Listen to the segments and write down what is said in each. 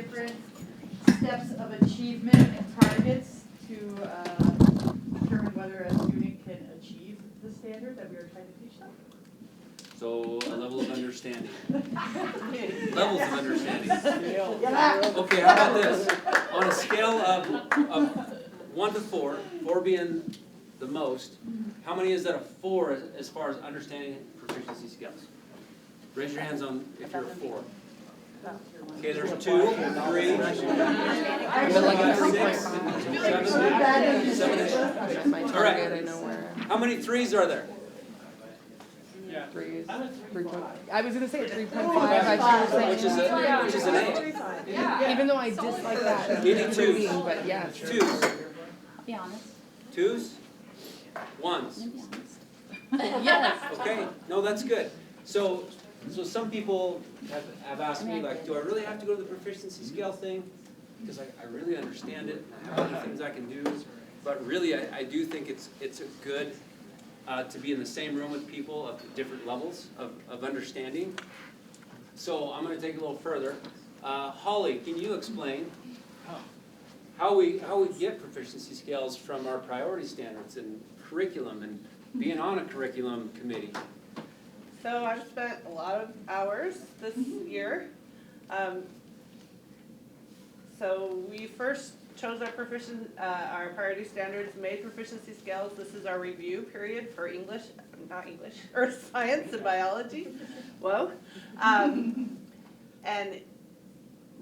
different steps of achievement and targets to determine whether a student can achieve the standard that we are trying to teach them. So a level of understanding. Levels of understanding. Yeah. Okay, how about this? On a scale of 1 to 4, 4 being the most, how many is that a 4 as far as understanding proficiency skills? Raise your hands on if you're a 4. Okay, there's 2, 3, 4, 5, 6, 7, 8. All right. How many 3s are there? Threes. I was gonna say 3.5. Which is an 8. Even though I dislike that Any 2s? reading, but yeah. 2s. Be honest. 2s? 1s? Be honest. Yes. Okay, no, that's good. So some people have asked me, like, do I really have to go to the proficiency scale thing? Because I really understand it, and I have other things I can do. But really, I do think it's a good to be in the same room with people of different levels of understanding. So I'm going to take it a little further. Holly, can you explain how we get proficiency scales from our priority standards and curriculum and being on a curriculum committee? So I've spent a lot of hours this year. So we first chose our priority standards, made proficiency scales. This is our review period for or science and biology. Whoa. And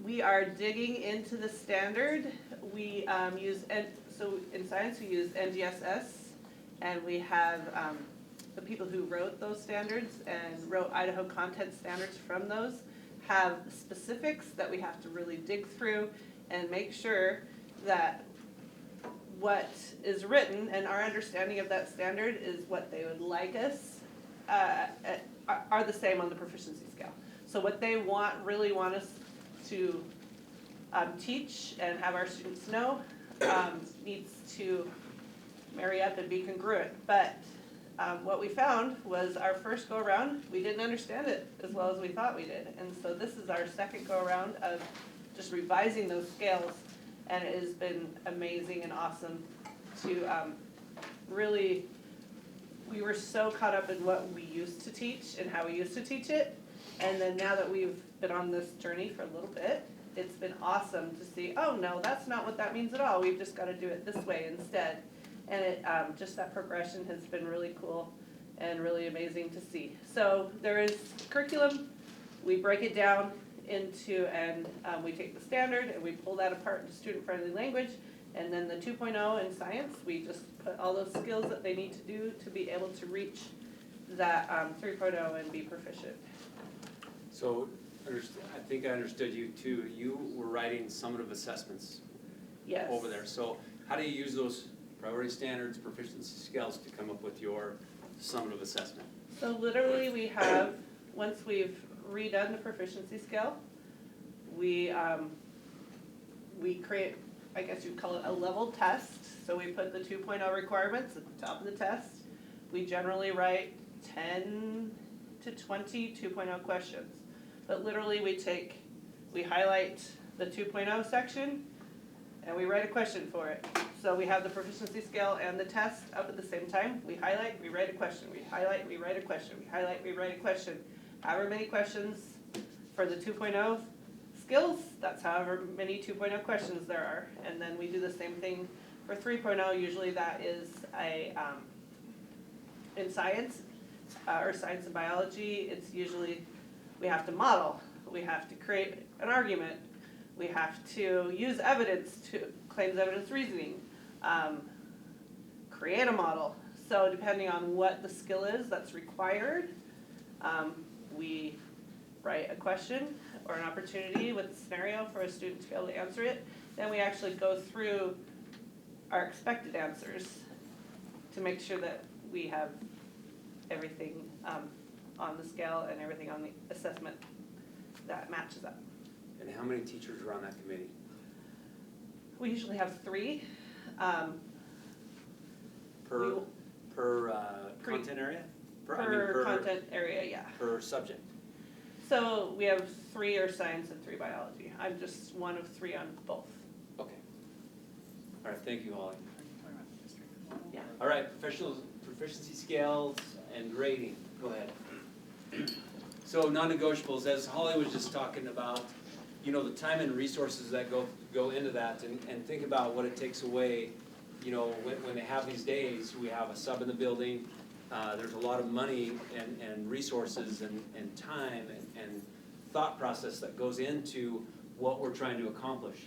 we are digging into the standard. We so in science we use NGSS, and we have the people who wrote those standards and wrote Idaho content standards from those have specifics that we have to really dig through and make sure that what is written and our understanding of that standard is what they would like us are the same on the proficiency scale. So what they really want us to teach and have our students know needs to marry up and be congruent. But what we found was our first go around, we didn't understand it as well as we thought we did. And so this is our second go around of just revising those scales, and it has been amazing and awesome to really, we were so caught up in what we used to teach and how we used to teach it. And then now that we've been on this journey for a little bit, it's been awesome to see, oh no, that's not what that means at all. We've just got to do it this way instead. And it just that progression has been really cool and really amazing to see. So there is curriculum, we break it down into, and we take the standard and we pull that apart into student-friendly language. And then the 2.0 in science, we just put all those skills that they need to do to be able to reach that 3.0 and be proficient. So I think I understood you too. You were writing summative assessments Yes. over there. So how do you use those priority standards, proficiency scales to come up with your summative assessment? So literally we have, once we've redone the proficiency scale, we create, I guess you'd call it a level test. So we put the 2.0 requirements at the top of the test. We generally write 10 to 20 2.0 questions. But literally we highlight the 2.0 section and we write a question for it. So we have the proficiency scale and the test up at the same time. We highlight, we write a question. We highlight, we write a question. We highlight, we write a question. However many questions for the 2.0 skills, that's however many 2.0 questions there are. And then we do the same thing for 3.0. Usually that is in science or science and biology, it's usually we have to model, we have to create an argument, we have to use evidence to claims evidence reasoning, create a model. So depending on what the skill is that's required, we write a question or an opportunity with a scenario for a student to be able to answer it. Then we actually go through our expected answers to make sure that we have everything on the scale and everything on the assessment that matches up. And how many teachers are on that committee? We usually have 3. Per content area? Per content area, yeah. Per subject? So we have 3 are science and 3 biology. I'm just one of 3 on both. Okay. All right, thank you, Holly. Yeah. All right, proficiency scales and grading, go ahead. So non-negotiables, as Holly was just talking about, you know, the time and resources that go into that, and think about what it takes away, you know, when they have these days, we have a sub in the building, there's a lot of money and resources and time and thought process that goes into what we're trying to accomplish.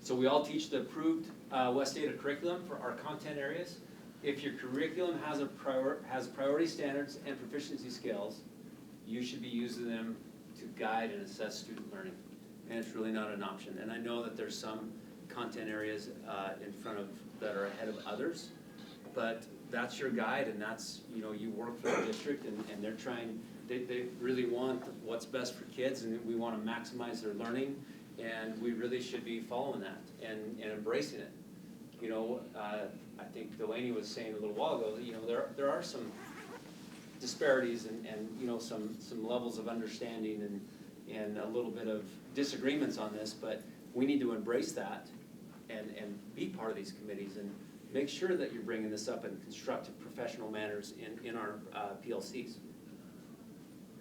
So we all teach the approved West Data curriculum for our content areas. If your curriculum has priority standards and proficiency scales, you should be using them to guide and assess student learning. And it's really not an option. And I know that there's some content areas in front of that are ahead of others, but that's your guide, and that's, you know, you work for the district, and they're trying, they really want what's best for kids, and we want to maximize their learning, and we really should be following that and embracing it. You know, I think Delaney was saying a little while ago, you know, there are some disparities and you know, some levels of understanding and a little bit of disagreements on this, but we need to embrace that and be part of these committees and make sure that you're bringing this up in constructive professional manners in our PLCs.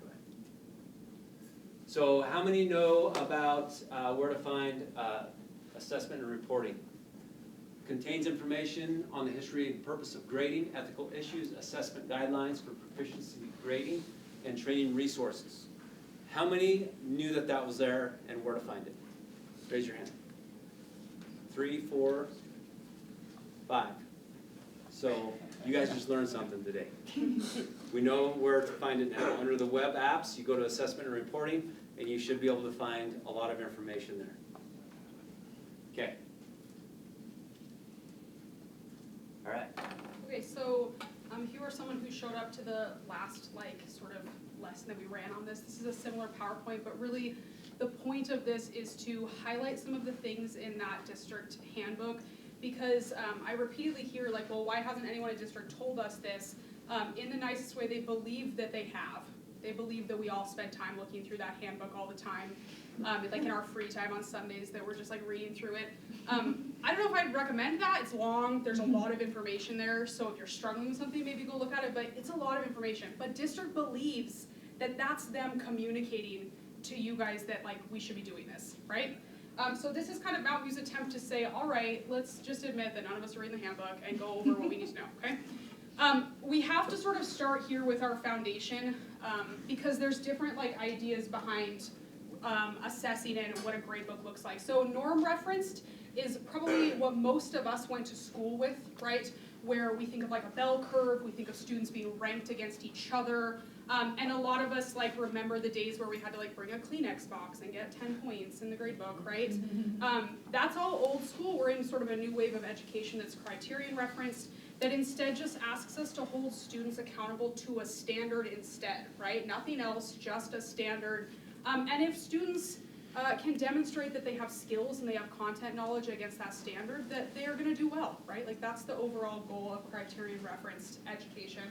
Go ahead. So how many know about where to find assessment and reporting? Contains information on the history and purpose of grading, ethical issues, assessment guidelines for proficiency grading, and training resources. How many knew that that was there and where to find it? Raise your hand. 3, 4, 5. So you guys just learned something today. We know where to find it now. Under the web apps, you go to assessment and reporting, and you should be able to find a lot of information there. Okay. All right. Okay, so if you are someone who showed up to the last sort of lesson that we ran on this, this is a similar PowerPoint, but really the point of this is to highlight some of the things in that district handbook, because I repeatedly hear well, why hasn't anyone in district told us this? In the nicest way, they believe that they have. They believe that we all spend time looking through that handbook all the time, in our free time on Sundays, that we're just reading through it. I don't know if I'd recommend that. It's long. There's a lot of information there. So if you're struggling with something, maybe go look at it. But it's a lot of information. But district believes that that's them communicating to you guys that we should be doing this, right? So this is kind of Mountain View's attempt to say, all right, let's just admit that none of us are reading the handbook and go over what we need to know, okay? We have to sort of start here with our foundation, because there's different ideas behind assessing and what a grade book looks like. So norm referenced is probably what most of us went to school with, right? Where we think of a bell curve, we think of students being ranked against each other, and a lot of us remember the days where we had to bring a Kleenex box and get 10 points in the grade book, right? That's all old school. We're in sort of a new wave of education that's criterion referenced, that instead just asks us to hold students accountable to a standard instead, right? Nothing else, just a standard. And if students can demonstrate that they have skills and they have content knowledge against that standard, that they are going to do well, right? That's the overall goal of criterion referenced education.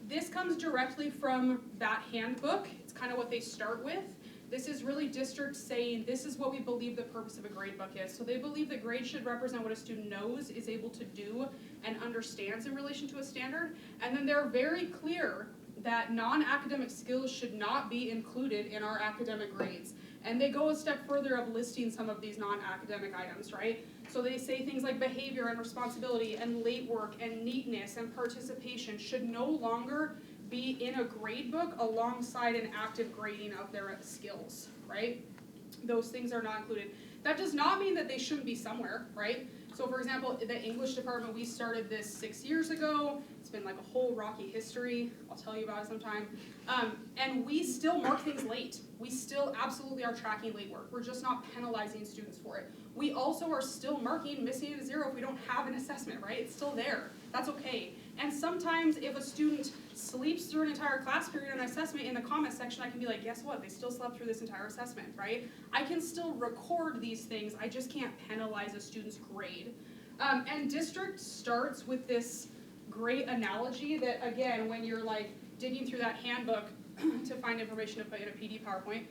This comes directly from that handbook. It's kind of what they start with. This is really districts saying this is what we believe the purpose of a grade book is. So they believe that grades should represent what a student knows, is able to do, and understands in relation to a standard. And then they're very clear that non-academic skills should not be included in our academic grades. And they go a step further of listing some of these non-academic items, right? So they say things like behavior and responsibility and late work and neatness and participation should no longer be in a grade book alongside an active grading of their skills, right? Those things are not included. That does not mean that they shouldn't be somewhere, right? So for example, the English department, we started this 6 years ago. It's been a whole rocky history. I'll tell you about it sometime. And we still mark things late. We still absolutely are tracking late work. We're just not penalizing students for it. We also are still marking missing a 0 if we don't have an assessment, right? It's still there. That's okay. And sometimes if a student sleeps through an entire class period on an assessment, in the comment section I can be like, guess what? They still slept through this entire assessment, right? I can still record these things. I just can't penalize a student's grade. And district starts with this great analogy that, again, when you're digging through that handbook, to find information to put in a PD PowerPoint,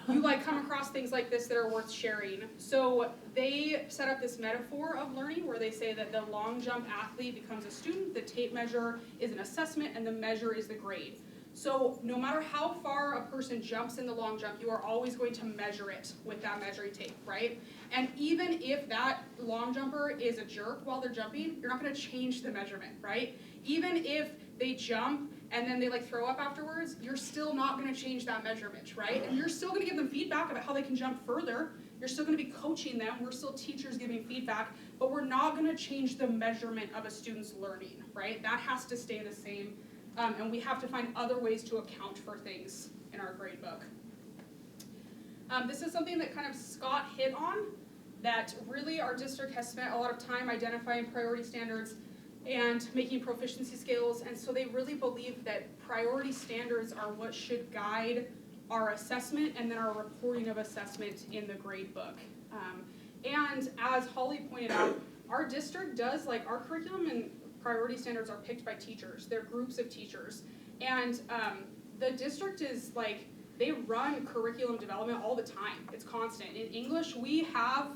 you like come across things like this that are worth sharing. So they set up this metaphor of learning where they say that the long jump athlete becomes a student, the tape measure is an assessment, and the measure is the grade. So no matter how far a person jumps in the long jump, you are always going to measure it with that measuring tape, right? And even if that long jumper is a jerk while they're jumping, you're not going to change the measurement, right? Even if they jump and then they like throw up afterwards, you're still not going to change that measurement, right? And you're still going to give them feedback about how they can jump further. You're still going to be coaching them. We're still teachers giving feedback, but we're not going to change the measurement of a student's learning, right? That has to stay the same. And we have to find other ways to account for things in our grade book. This is something that kind of Scott hit on, that really our district has spent a lot of time identifying priority standards and making proficiency scales, and so they really believe that priority standards are what should guide our assessment and then our reporting of assessment in the grade book. And as Holly pointed out, our district does, like our curriculum and priority standards are picked by teachers. They're groups of teachers. And the district is like, they run curriculum development all the time. It's constant. In English, we have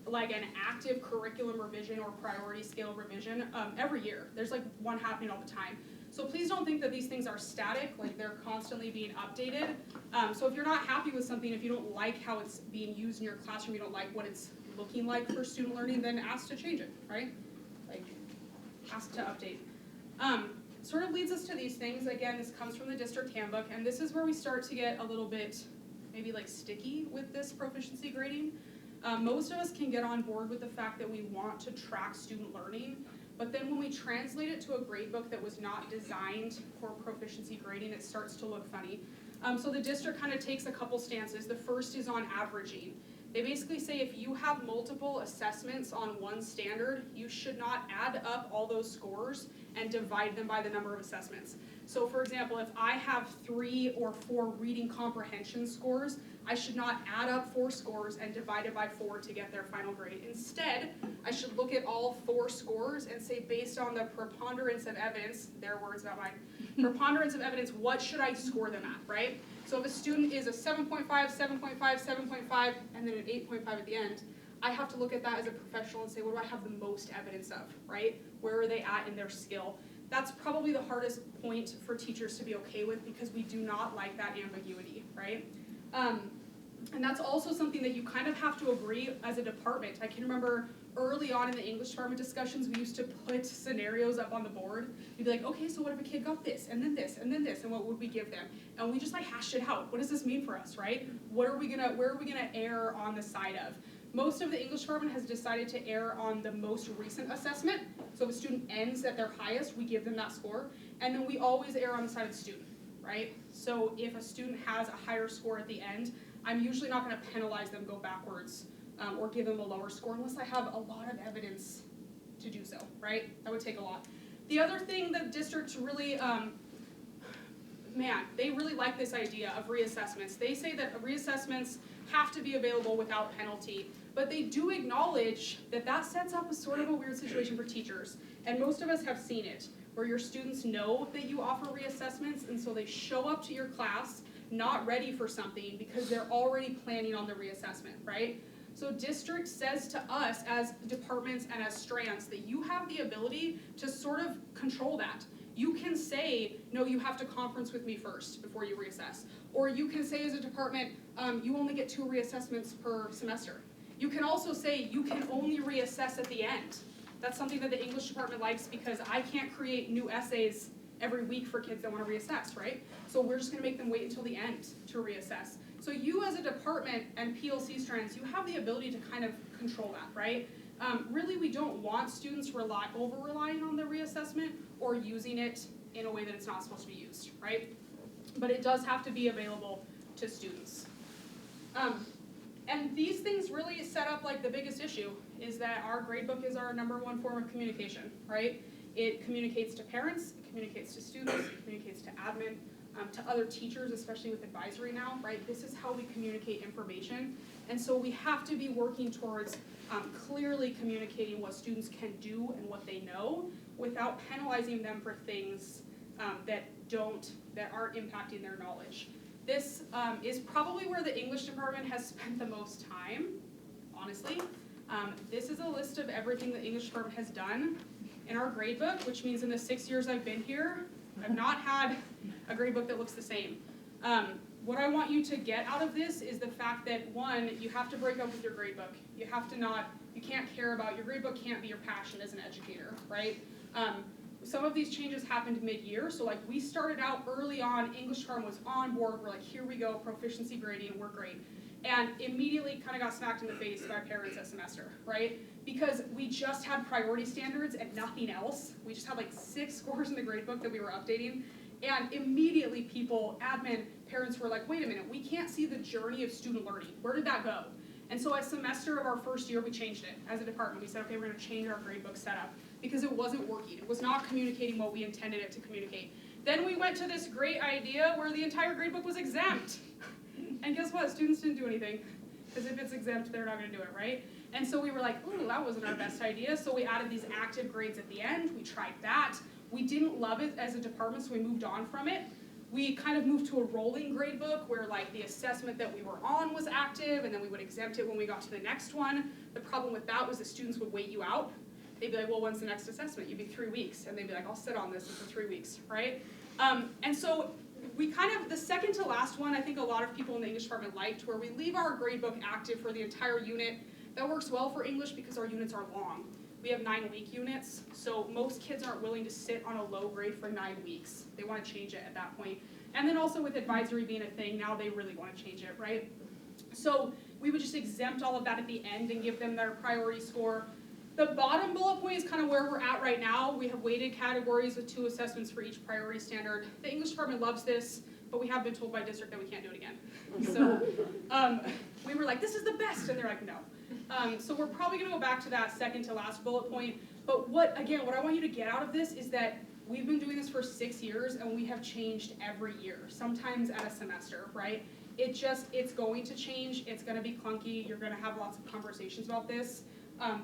like an active curriculum revision or priority scale revision every year. There's like one happening all the time. So please don't think that these things are static, like they're constantly being updated. So if you're not happy with something, if you don't like how it's being used in your classroom, you don't like what it's looking like for student learning, then ask to change it, right? Like, ask to update. Sort of leads us to these things. Again, this comes from the district handbook, and this is where we start to get a little bit maybe like sticky with this proficiency grading. Most of us can get on board with the fact that we want to track student learning, but then when we translate it to a grade book that was not designed for proficiency grading, it starts to look funny. So the district kind of takes a couple stances. The first is on averaging. They basically say if you have multiple assessments on one standard, you should not add up all those scores and divide them by the number of assessments. So for example, if I have 3 or 4 reading comprehension scores, I should not add up 4 scores and divide it by 4 to get their final grade. Instead, I should look at all 4 scores and say based on the preponderance of evidence, their words about mine, preponderance of evidence, what should I score them at, right? So if a student is a 7.5, 7.5, 7.5, and then an 8.5 at the end, I have to look at that as a professional and say, what do I have the most evidence of, right? Where are they at in their skill? That's probably the hardest point for teachers to be okay with because we do not like that ambiguity, right? And that's also something that you kind of have to agree as a department. I can remember early on in the English department discussions, we used to put scenarios up on the board. We'd be like, okay, so what if a kid got this, and then this, and then this, and what would we give them? And we just like hashed it out. What does this mean for us, right? Where are we gonna err on the side of? Most of the English department has decided to err on the most recent assessment. So if a student ends at their highest, we give them that score. And then we always err on the side of the student, right? So if a student has a higher score at the end, I'm usually not gonna penalize them, go backwards, or give them a lower score unless I have a lot of evidence to do so, right? That would take a lot. The other thing that districts really, they really like this idea of reassessments. They say that reassessments have to be available without penalty, but they do acknowledge that that sets up a sort of a weird situation for teachers, and most of us have seen it, where your students know that you offer reassessments, and so they show up to your class not ready for something because they're already planning on the reassessment, right? So district says to us as departments and as strands that you have the ability to sort of control that. You can say, no, you have to conference with me first before you reassess. Or you can say as a department, you only get 2 reassessments per semester. You can also say you can only reassess at the end. That's something that the English department likes because I can't create new essays every week for kids that want to reassess, right? So we're just going to make them wait until the end to reassess. So you as a department and PLC strands, you have the ability to kind of control that, right? Really, we don't want students over-relying on the reassessment or using it in a way that it's not supposed to be used, right? But it does have to be available to students. And these things really set up like the biggest issue is that our gradebook is our #1 form of communication, right? It communicates to parents, it communicates to students, it communicates to admin, to other teachers, especially with advisory now, right? This is how we communicate information. And so we have to be working towards clearly communicating what students can do and what they know without penalizing them for things that that aren't impacting their knowledge. This is probably where the English department has spent the most time, honestly. This is a list of everything the English department has done in our grade book, which means in the 6 years I've been here, I've not had a grade book that looks the same. What I want you to get out of this is the fact that, one, you have to break up with your grade book. You can't care about, your grade book can't be your passion as an educator, right? Some of these changes happened mid-year, so like we started out early on, English department was on board, we're like, here we go, proficiency grading, we're great. And immediately kind of got smacked in the face by parents that semester, right? Because we just had priority standards and nothing else. We just had like 6 scores in the grade book that we were updating. And immediately people, admin, parents were like, wait a minute, we can't see the journey of student learning. Where did that go? And so a semester of our first year, we changed it as a department. We said, okay, we're gonna change our grade book setup because it wasn't working. It was not communicating what we intended it to communicate. Then we went to this great idea where the entire grade book was exempt. And guess what? Students didn't do anything. Because if it's exempt, they're not gonna do it, right? And so we were like, ooh, that wasn't our best idea. So we added these active grades at the end. We tried that. We didn't love it as a department, so we moved on from it. We kind of moved to a rolling grade book where like the assessment that we were on was active, and then we would exempt it when we got to the next one. The problem with that was the students would wait you out. They'd be like, well, when's the next assessment? You'd be 3 weeks. And they'd be like, I'll sit on this for 3 weeks, right? And so we kind of, the second to last one, I think a lot of people in the English department liked, where we leave our grade book active for the entire unit. That works well for English because our units are long. We have 9-week units, so most kids aren't willing to sit on a low grade for 9 weeks. They want to change it at that point. And then also with advisory being a thing, now they really want to change it, right? So we would just exempt all of that at the end and give them their priority score. The bottom bullet point is kind of where we're at right now. We have weighted categories with 2 assessments for each priority standard. The English department loves this, but we have been told by district that we can't do it again. So we were like, this is the best, and they're like, no. So we're probably gonna go back to that second to last bullet point. But what I want you to get out of this is that we've been doing this for 6 years and we have changed every year, sometimes at a semester, right? It's going to change, it's gonna be clunky, you're gonna have lots of conversations about this.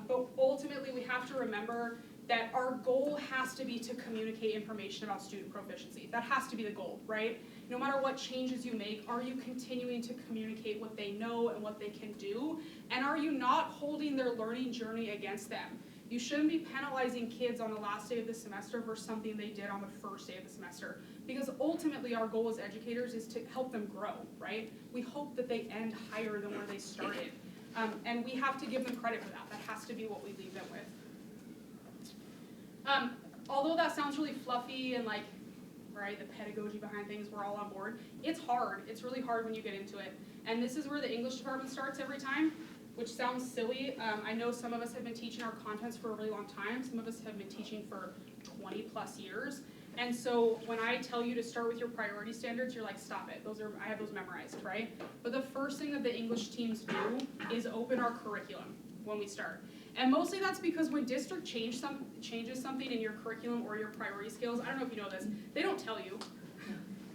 But ultimately we have to remember that our goal has to be to communicate information about student proficiency. That has to be the goal, right? No matter what changes you make, are you continuing to communicate what they know and what they can do? And are you not holding their learning journey against them? You shouldn't be penalizing kids on the last day of the semester for something they did on the first day of the semester. Because ultimately our goal as educators is to help them grow, right? We hope that they end higher than where they started. And we have to give them credit for that. That has to be what we leave them with. Although that sounds really fluffy and like, right, the pedagogy behind things, we're all on board, it's hard. It's really hard when you get into it. And this is where the English department starts every time, which sounds silly. I know some of us have been teaching our contents for a really long time. Some of us have been teaching for 20 plus years. And so when I tell you to start with your priority standards, you're like, stop it. I have those memorized, right? But the first thing that the English teams do is open our curriculum when we start. And mostly that's because when district changes something in your curriculum or your priority scales, I don't know if you know this, they don't tell you.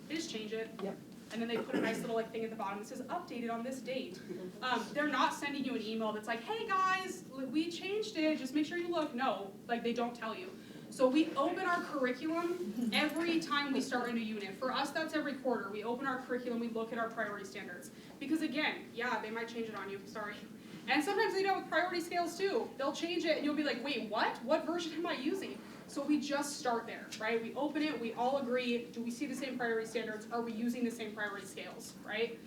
They just change it. Yep. And then they put a nice little like thing at the bottom that says updated on this date. They're not sending you an email that's like, hey guys, we changed it, just make sure you look. No, like they don't tell you. So we open our curriculum every time we start a new unit. For us, that's every quarter. We open our curriculum, we look at our priority standards. Because again, yeah, they might change it on you, sorry. And sometimes they do it with priority scales too. They'll change it and you'll be like, wait, what? What version am I using? So we just start there, right? We open it, we all agree, do we see the same priority standards? Are we using the same priority scales, right?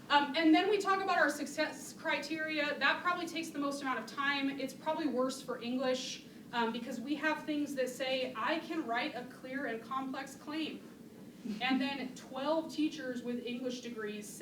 And then we talk about our success criteria. That probably takes the most amount of time. It's probably worse for English because we have things that say, I can write a clear and complex claim. And then 12 teachers with English degrees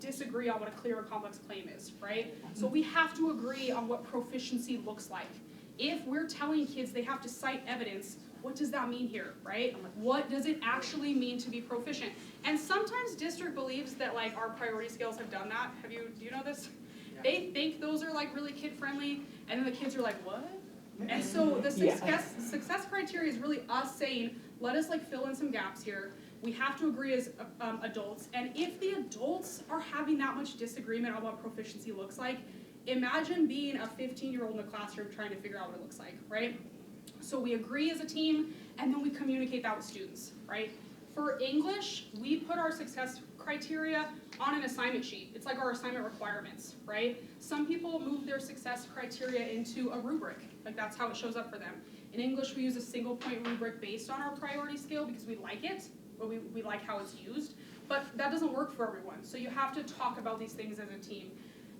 disagree on what a clear and complex claim is, right? So we have to agree on what proficiency looks like. If we're telling kids they have to cite evidence, what does that mean here, right? What does it actually mean to be proficient? And sometimes district believes that like our priority scales have done that. Do you know this? Yeah. They think those are like really kid friendly, and then the kids are like, what? And so the success criteria is really us saying, let us like fill in some gaps here. We have to agree as adults, and if the adults are having that much disagreement on what proficiency looks like, imagine being a 15-year-old in a classroom trying to figure out what it looks like, right? So we agree as a team, and then we communicate that with students, right? For English, we put our success criteria on an assignment sheet. It's like our assignment requirements, right? Some people move their success criteria into a rubric, like that's how it shows up for them. In English, we use a single point rubric based on our priority scale because we like it, or we like how it's used, but that doesn't work for everyone. So you have to talk about these things as a team.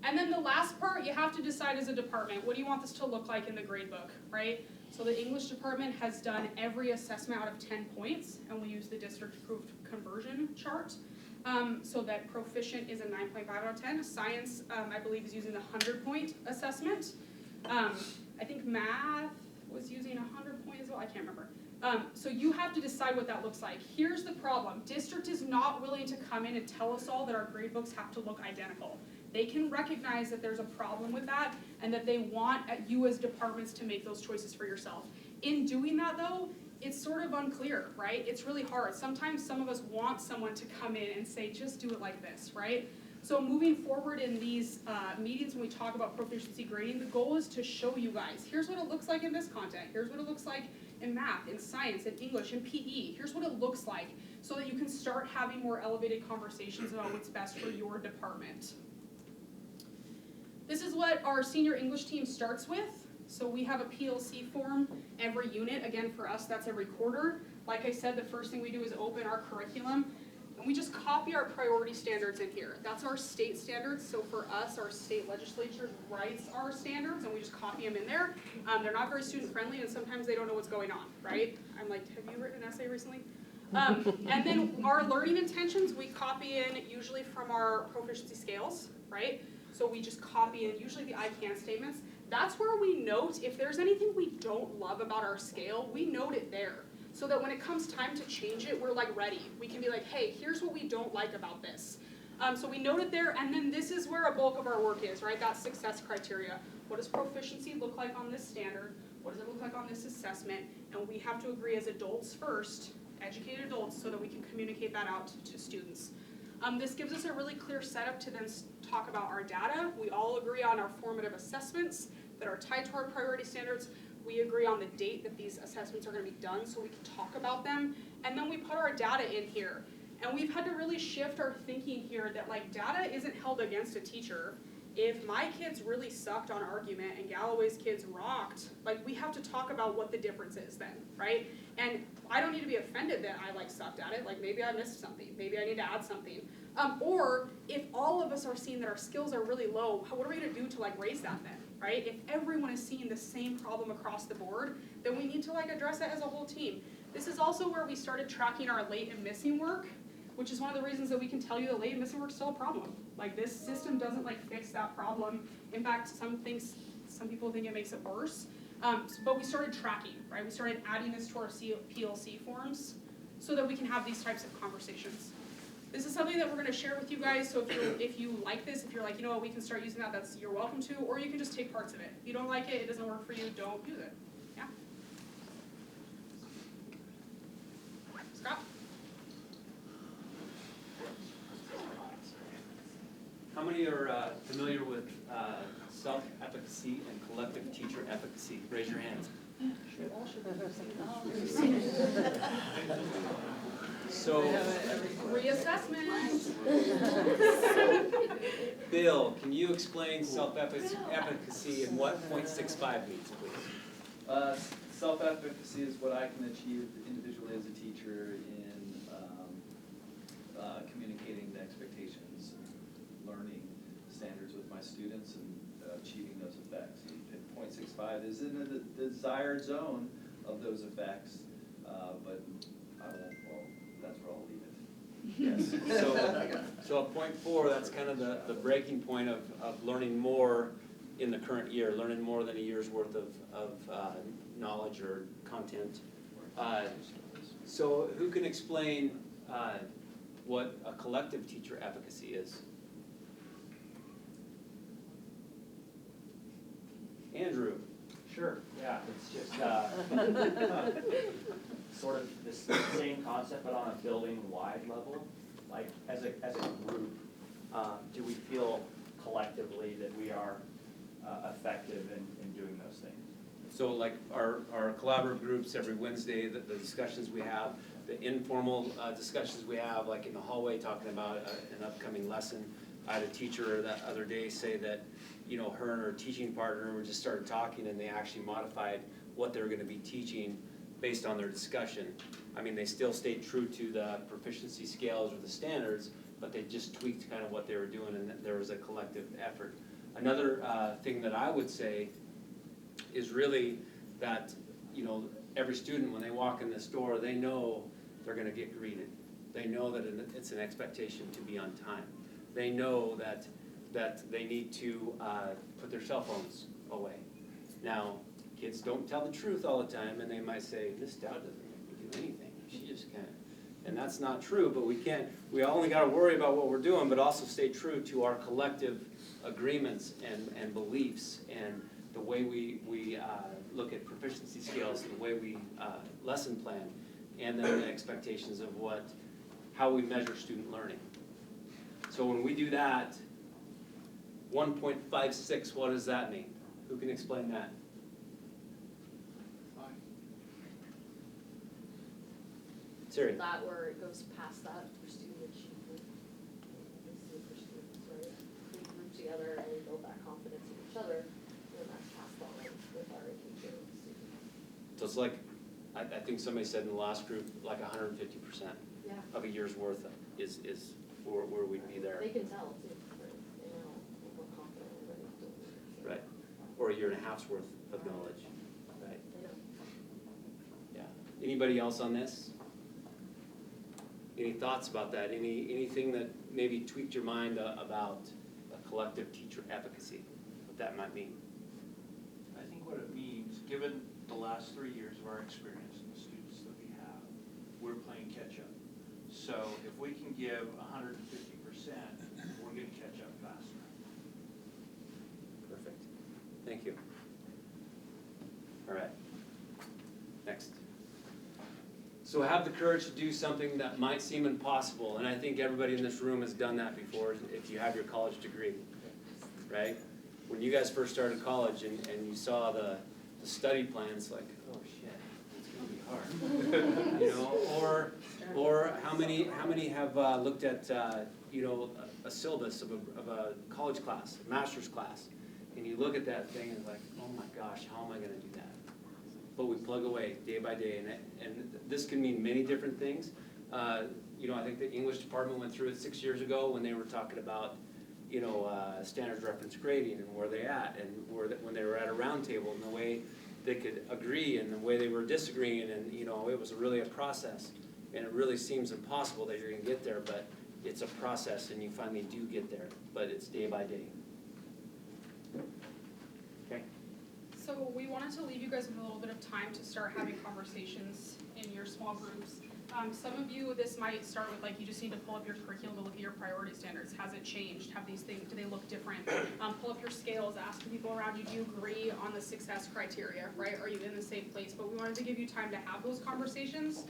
And then the last part, you have to decide as a department, what do you want this to look like in the grade book, right? So the English department has done every assessment out of 10 points, and we use the district-approved conversion chart. So that proficient is a 9.5 out of 10. Science, I believe, is using the 100-point assessment. I think math was using 100 points as well, I can't remember. So you have to decide what that looks like. Here's the problem. District is not willing to come in and tell us all that our grade books have to look identical. They can recognize that there's a problem with that and that they want you as departments to make those choices for yourself. In doing that though, it's sort of unclear, right? It's really hard. Sometimes some of us want someone to come in and say, just do it like this, right? So moving forward in these meetings when we talk about proficiency grading, the goal is to show you guys, here's what it looks like in this content, here's what it looks like in math, in science, in English, in PE, here's what it looks like, so that you can start having more elevated conversations about what's best for your department. This is what our senior English team starts with. So we have a PLC form every unit. Again, for us, that's every quarter. Like I said, the first thing we do is open our curriculum. And we just copy our priority standards in here. That's our state standards. So for us, our state legislature writes our standards, and we just copy them in there. They're not very student-friendly, and sometimes they don't know what's going on, right? I'm like, have you written an essay recently? And then our learning intentions, we copy in usually from our proficiency scales, right? So we just copy in usually the I can statements. That's where we note if there's anything we don't love about our scale, we note it there. So that when it comes time to change it, we're like ready. We can be like, hey, here's what we don't like about this. So we note it there, and then this is where a bulk of our work is, right? That success criteria. What does proficiency look like on this standard? What does it look like on this assessment? And we have to agree as adults first, educated adults, so that we can communicate that out to students. This gives us a really clear setup to then talk about our data. We all agree on our formative assessments that are tied to our priority standards. We agree on the date that these assessments are going to be done so we can talk about them. And then we put our data in here. And we've had to really shift our thinking here that like data isn't held against a teacher. If my kids really sucked on argument and Galloway's kids rocked, like we have to talk about what the difference is then, right? And I don't need to be offended that I like sucked at it, like maybe I missed something, maybe I need to add something. Or if all of us are seeing that our skills are really low, what are we gonna do to like raise that then, right? If everyone is seeing the same problem across the board, then we need to like address it as a whole team. This is also where we started tracking our late and missing work, which is one of the reasons that we can tell you that late and missing work is still a problem. Like this system doesn't like fix that problem. In fact, some people think it makes it worse. But we started tracking, right? We started adding this to our PLC forms so that we can have these types of conversations. This is something that we're going to share with you guys, so if you like this, if you're like, you know what, we can start using that, you're welcome to, or you can just take parts of it. If you don't like it, it doesn't work for you, don't use it. Yeah? Scott? How many are familiar with self-efficacy and collective teacher efficacy? Raise your hands. So, reassessment. Bill, can you explain self-efficacy and what .65 means, please? Self-efficacy is what I can achieve individually as a teacher in communicating the expectations, learning standards with my students, and achieving those effects. And .65 is in the desired zone of those effects, but I won't, well, that's where I'll leave it. Yes. So at .4, that's kind of the breaking point of learning more in the current year, learning more than a year's worth of knowledge or content. So who can explain what a collective teacher efficacy is? Andrew. Sure, yeah, it's just sort of the same concept, but on a building-wide level. Like, as a group, do we feel collectively that we are effective in doing those things? So like our collaborative groups every Wednesday, the discussions we have, the informal discussions we have, like in the hallway, talking about an upcoming lesson. I had a teacher that other day say that, you know, her and her teaching partner just started talking and they actually modified what they were gonna be teaching based on their discussion. I mean, they still stayed true to the proficiency scales or the standards, but they just tweaked kind of what they were doing, and there was a collective effort. Another thing that I would say is really that, you know, every student, when they walk in this door, they know they're gonna get greeted. They know that it's an expectation to be on time. They know that they need to put their cell phones away. Now, kids don't tell the truth all the time, and they might say, Miss Dowd doesn't make me do anything. She just can't. And that's not true, but we only gotta worry about what we're doing, but also stay true to our collective agreements and beliefs and the way we look at proficiency scales, the way we lesson plan, and then the expectations of how we measure student learning. So when we do that, 1.56, what does that mean? Who can explain that? Siri. That where it goes past that for student achievement. For students, right? We group together and we build that confidence in each other, and then that's passed on with our engagement with students. So it's like, I think somebody said in the last group, like 150% Yeah. of a year's worth is where we'd be there. They can tell too, right? They know we're confident we're ready to do it. Right. Or a year and a half's worth of knowledge, right? They know. Yeah. Anybody else on this? Any thoughts about that? Anything that maybe tweaked your mind about a collective teacher efficacy, what that might mean? I think what it means, given the last 3 years of our experience and the students that we have, we're playing catch up. So if we can give 150%, we're gonna catch up faster. Perfect. Thank you. All right. Next. So have the courage to do something that might seem impossible, and I think everybody in this room has done that before if you have your college degree, right? When you guys first started college and you saw the study plans, like, oh shit, it's gonna be hard. You know, or how many have looked at a syllabus of a college class, a master's class, and you look at that thing and it's like, oh my gosh, how am I gonna do that? But we plug away day by day, and this can mean many different things. You know, I think the English department went through it 6 years ago when they were talking about, you know, standards reference grading and where they at, and when they were at a round table and the way they could agree and the way they were disagreeing, and you know, it was really a process, and it really seems impossible that you're gonna get there, but it's a process, and you finally do get there, but it's day by day. Okay. So we wanted to leave you guys with a little bit of time to start having conversations in your small groups. Some of you, this might start with like, you just need to pull up your curriculum to look at your priority standards. Has it changed? Have these things, do they look different? Pull up your scales, ask the people around you, do you agree on the success criteria, right? Are you in the same place? But we wanted to give you time to have those conversations.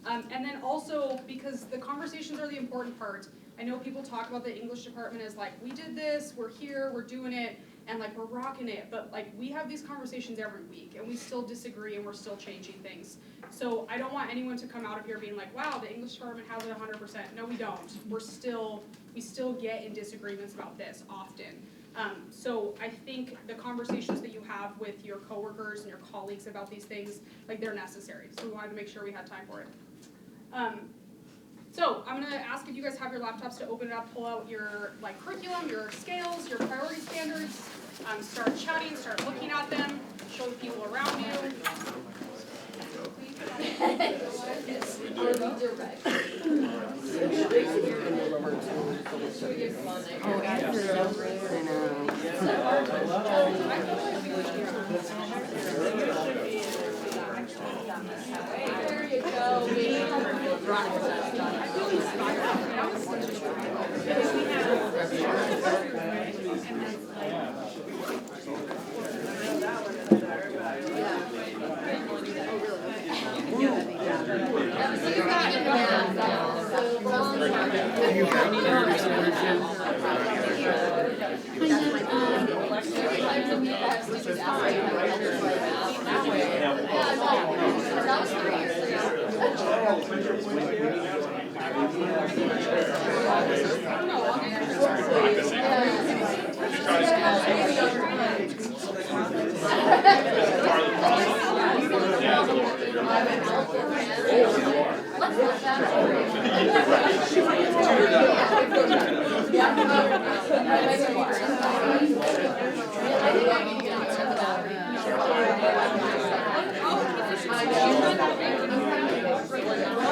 And then also, because the conversations are the important part, I know people talk about the English department as like, we did this, we're here, we're doing it, and like we're rocking it, but like we have these conversations every week and we still disagree and we're still changing things. So I don't want anyone to come out of here being like, wow, the English department has it 100%. No, we don't. We still get in disagreements about this often. So I think the conversations that you have with your coworkers and your colleagues about these things, like they're necessary. So we wanted to make sure we had time for it. So I'm gonna ask if you guys have your laptops to open it up, pull out your like curriculum, your scales, your priority standards, start chatting, start looking at them, show the people around you. There you go. That was 3 years ago.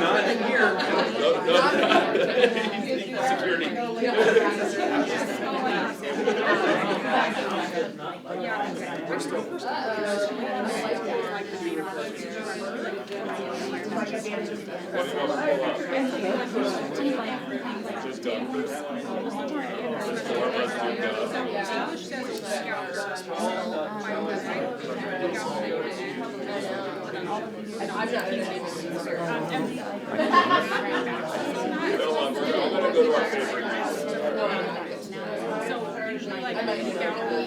Not in here. Security.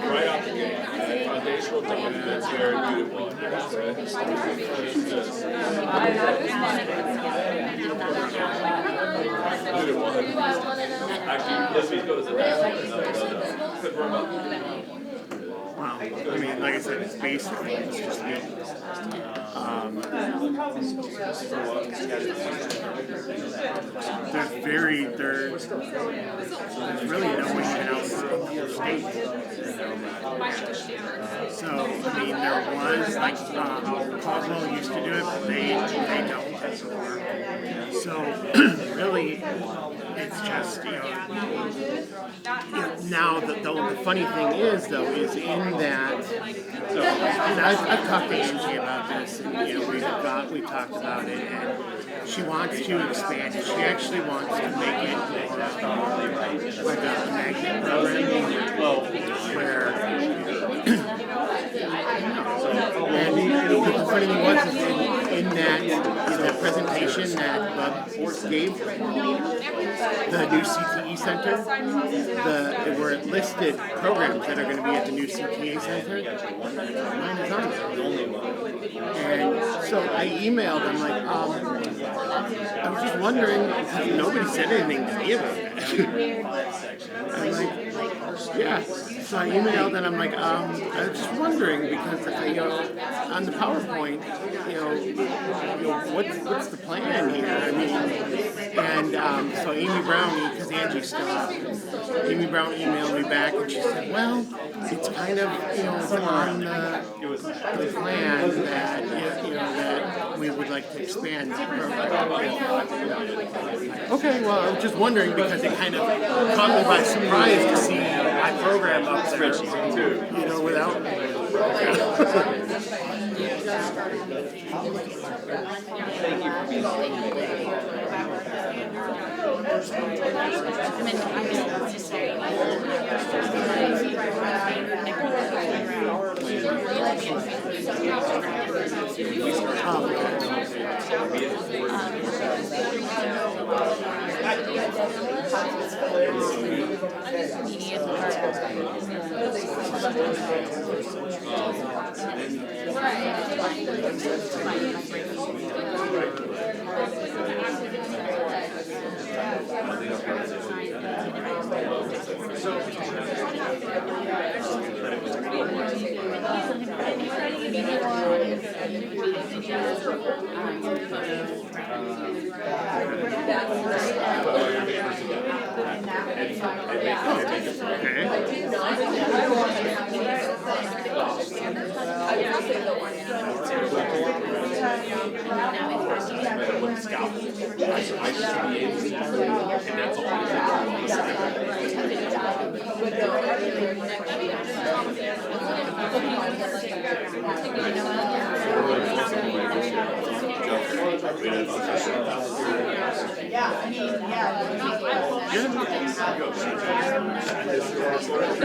Right off the gate, foundational dominance, very beautiful. Actually, this week goes to the Wow. I mean, like I said, it's basically it's just me. There's really no one else in the state. So, I mean, there was, like, Caldwell used to do it, but they don't anymore. So, really, it's just, now the funny thing is, though, is in that, and I've talked to Angie about this, and, we talked about it, and she wants to expand it. She actually wants to make it more like a magnet program, where, and the funny thing was, is in that presentation that Bub gave, the new CTE Center, where it listed programs that are going to be at the new CTA Center, mine is on it. And so I emailed, I'm like, I was just wondering, nobody said anything to me about it. I'm like, yeah. So I emailed and I'm like, I was just wondering because, on the PowerPoint, what's the plan here? I mean, and so Amy Brown, because Angie's still out, Amy Brown emailed me back and she said, well, it's kind of, on the plan that, that we would like to expand the program. Okay, well, I was just wondering because it kind of caught me by surprise to see my program up there, without. Thank you for being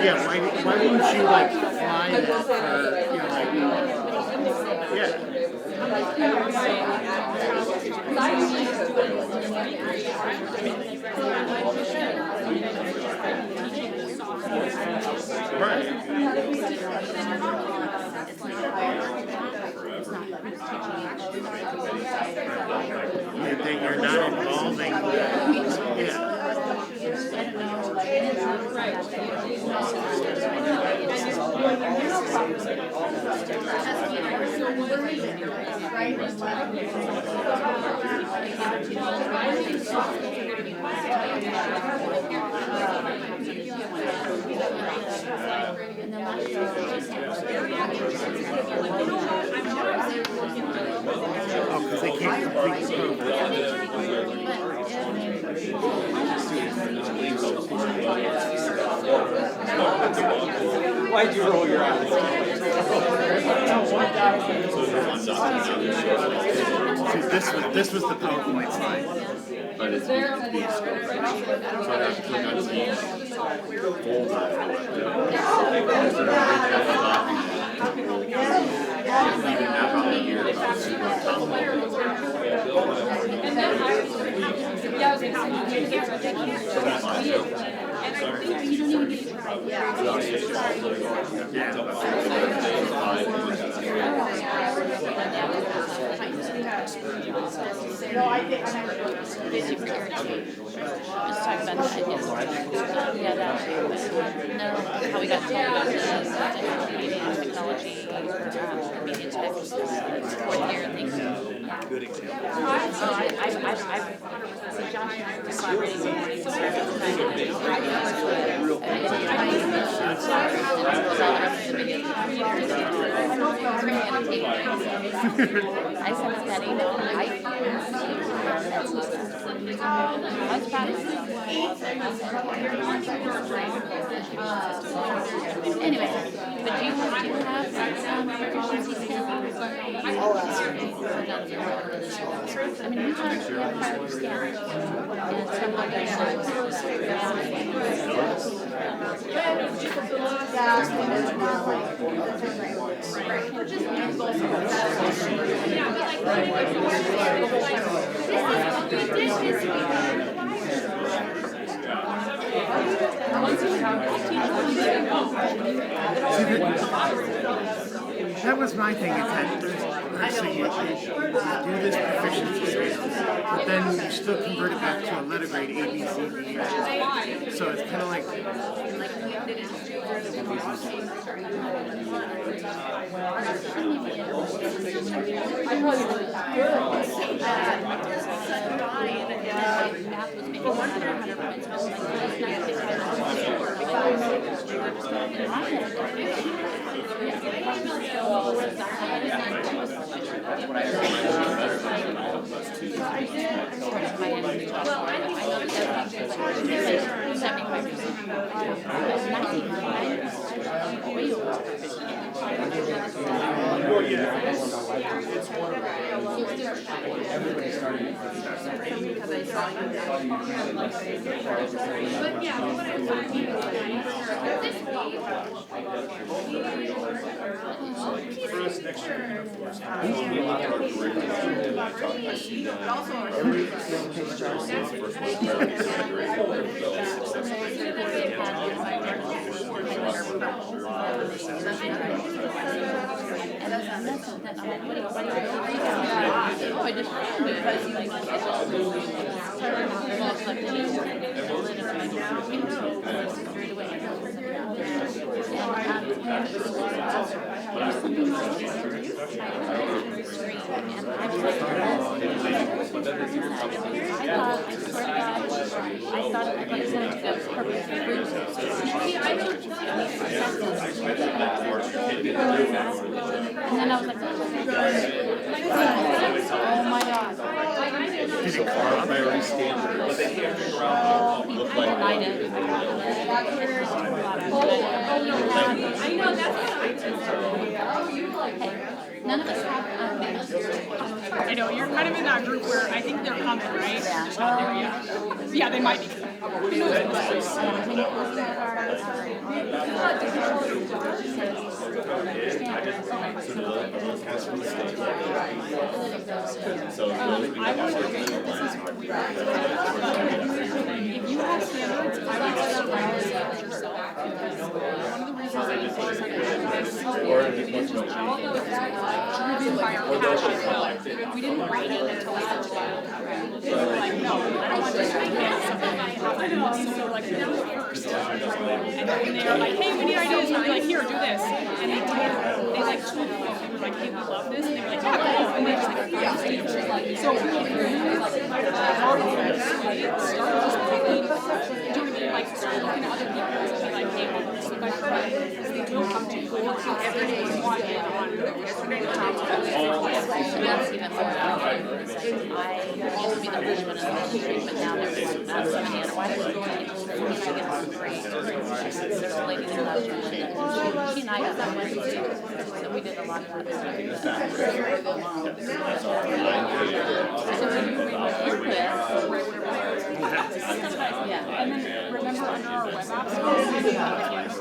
Yeah, why wouldn't you like fly that that you're not involving, oh, because they can't complete the program. Why'd you roll your eyes? See, this was the PowerPoint slide. But it's easy. So I have to click on the folder. Leaving that on here. No, I think I never. Just talk about that, yes. Yeah, that, no, how we got to talk about this, technology, media tech, support here and things. Good example. So I've so Josh and I were collaborating on morning I sent that email, I was proud of anyway, but do you have proficiency skills? I mean, we have private scans and some of That was my thing, is that so you do this proficiency space, but then you still convert it back to a letter grade A, B, C, D, E. So it's kind of like Everybody's starting to First, next year, of course. oh my God. Did it carve priority standard? But they can't figure out what it looked like. I know, that's what None of us have. I know, you're kind of in that group where I think they're coming, right? They're just not there yet. Yeah, they might be. If you have standards, I would set up yourself, because one of the reasons that you didn't just jump in, because we were like driven by our passion. We didn't write it until we were we were like, no, I don't want this to be something I have to do. So we were like, no, first. And then they're like, hey, we need ideas. And we're like, here, do this. And they like took it. We were like, hey, we love this. And they were like, yeah, cool. And they just like, yeah. So we were started just picking, doing like, started looking at other people and be like, hey, well, this is my friend. They will come to you. They will come every day. You want it on yesterday to talk to them. That's even more. I used to be the first one in the industry, but now there's like not so many other wives. She and I got that one too, so we did a lot of that. Yeah, and then remember under our web apps,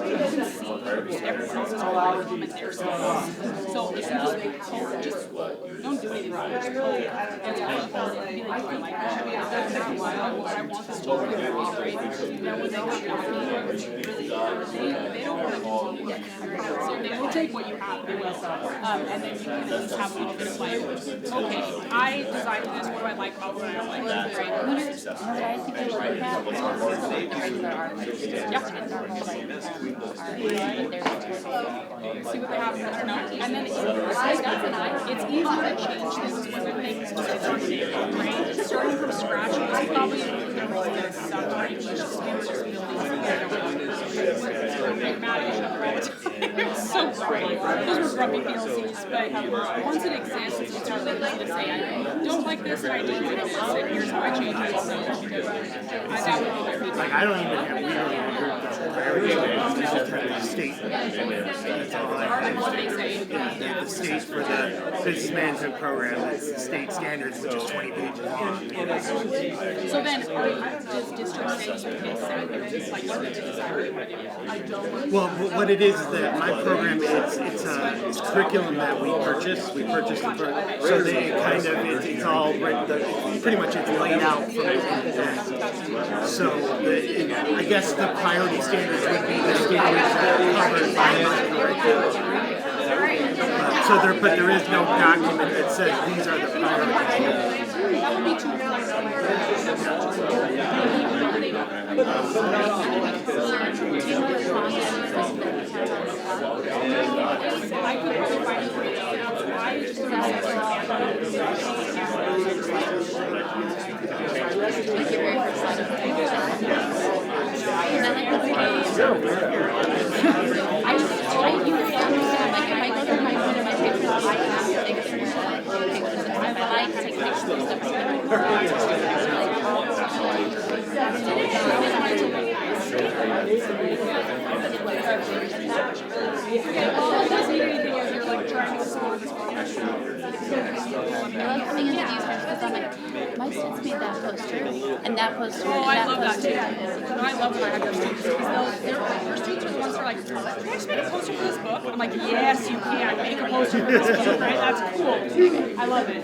you can see every person's comment there. So if you just don't do anything wrong, just code and be like, I want this to work right. Then when they come after you, they don't want to so they will take what you have, they will. And then you can just have a little bit of like, okay, I designed this, what do I like about what I don't like? Right? I think we should have the regular artists. Yep. See what they have, I don't know. And then it's easy to change things when the things are right? Starting from scratch is probably some right? Just mad at each other all the time. It's so grumpy. Those were grumpy PLCs, but once it exists, it's really easy to say, I don't like this, and I do like this, and here's how I change it. So, that would be my Like, I don't even have, we don't even hear the priority state. That's all I have. The state for the business management program, it's the state standards, which is 20 pages long. So then, does district say you can set like you can decide what you want to do? Well, what it is that my program, it's curriculum that we purchase. We purchase the program. So they kind of, it's all, pretty much it's laid out from beginning to end. So I guess the priority standards would be the standards that are covered by my curriculum. But there is no document that says these are the priority standards. That would be too I could really find it why just my students made that poster, and that poster, oh, and I love that poster. too. I love when I have those students because their students are the ones who are like, can I just make a poster for this book? I'm like, yes, you can make a poster for this book, right? That's cool. I love it.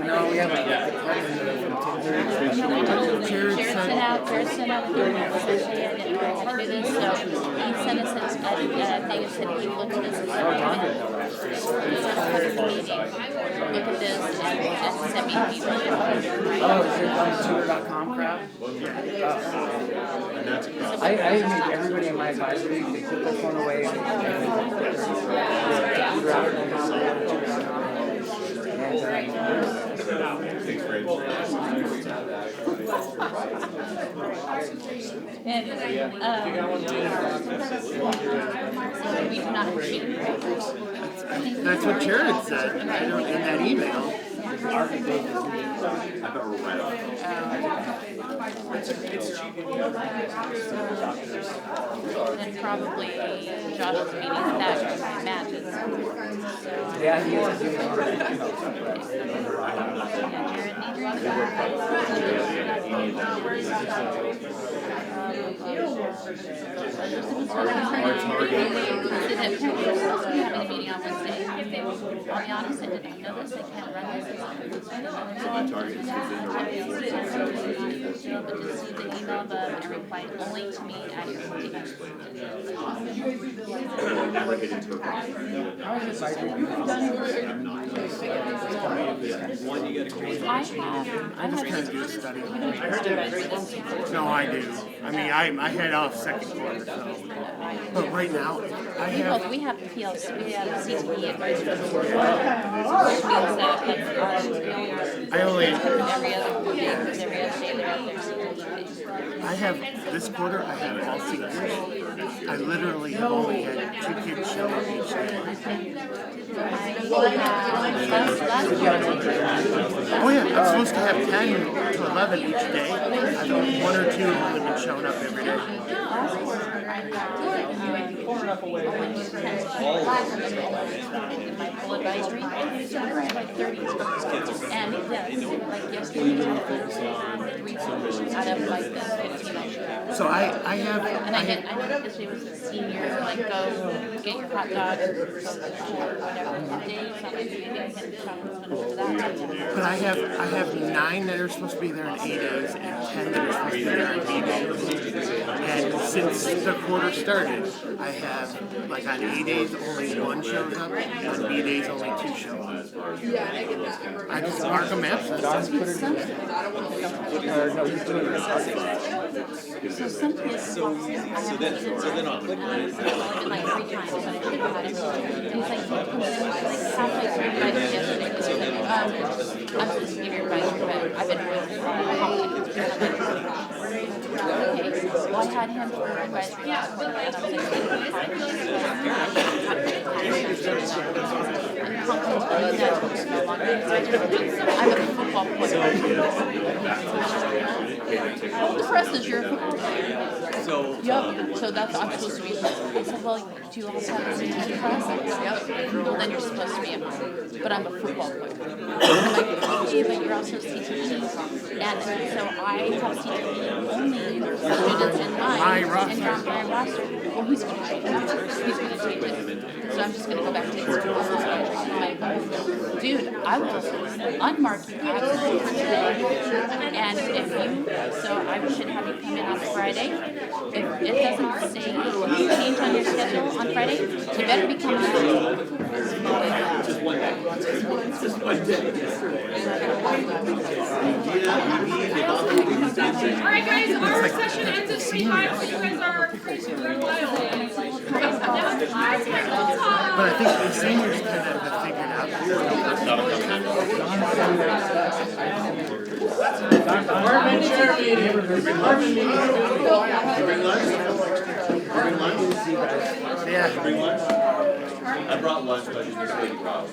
No, we haven't yet. Jared sent out the essentially I didn't know how to do this, so he sent us a thing and said, he looked at this and said, look at this and send me people. Oh, is it on tutor.com crowd? I made everybody in my advisory to put this one away and we do not cheat. That's what Jared said in that email. It's cheap then probably Josh's meeting that matches. Yeah, he is doing I'll be honest, I didn't know this, I can't run this. But just see the email above and reply only to me at your convenience. I'm just trying to do a study. No, I do. I mean, I head off second quarter, so. But right now, I have. We have PLC, we have CTE advisory. Which means that I only. every other day, I have, this quarter, I have all seniors. I literally have only had 2 kids show up each day. Oh yeah, I'm supposed to have 10 to 11 each day. I think 1 or 2 have only been showing up every day. My full advisory, like 30. And like yesterday, out of like the 15. So I have. And I know yesterday was a senior, like go get your hot dog or whatever. Today, so maybe I can shop for that. But I have 9 that are supposed to be there in 8 days and 10 that are supposed to be there in 8 days. And since the quarter started, I have, like on A days, only 1 shows up, on B days, only 2 show up. I just mark them absent. So sometimes So easy, so then I'll click on it. like 3 times, so I click on it, and it's like halfway through my yesterday, it's like, I'm supposed to give your advice, but I've been really okay, well, I had him for advisory last quarter, and I was like, I'm a football player. The press is your football player. Yep, so that's, I'm supposed to be, I said, well, do you also have a CTE class? Yep, well, then you're supposed to be in mine, but I'm a football player. I'm like, okay, but you're also CTE, and so I have CTE only students in mine, and you're on my roster. Well, who's going to take it? He's going to take it. So I'm just going to go back to his school, dude, I will unmark you absolutely today, and if you, so I should have you come in on Friday. If it doesn't say change on your schedule on Friday, you better be coming in. Just one day. Just one day. Alright guys, our session ends at 3:05, so you guys are crazy for a while. But I think the seniors kind of have figured out. Yeah. Bring lunch? I brought lunch, but I just made sure you brought.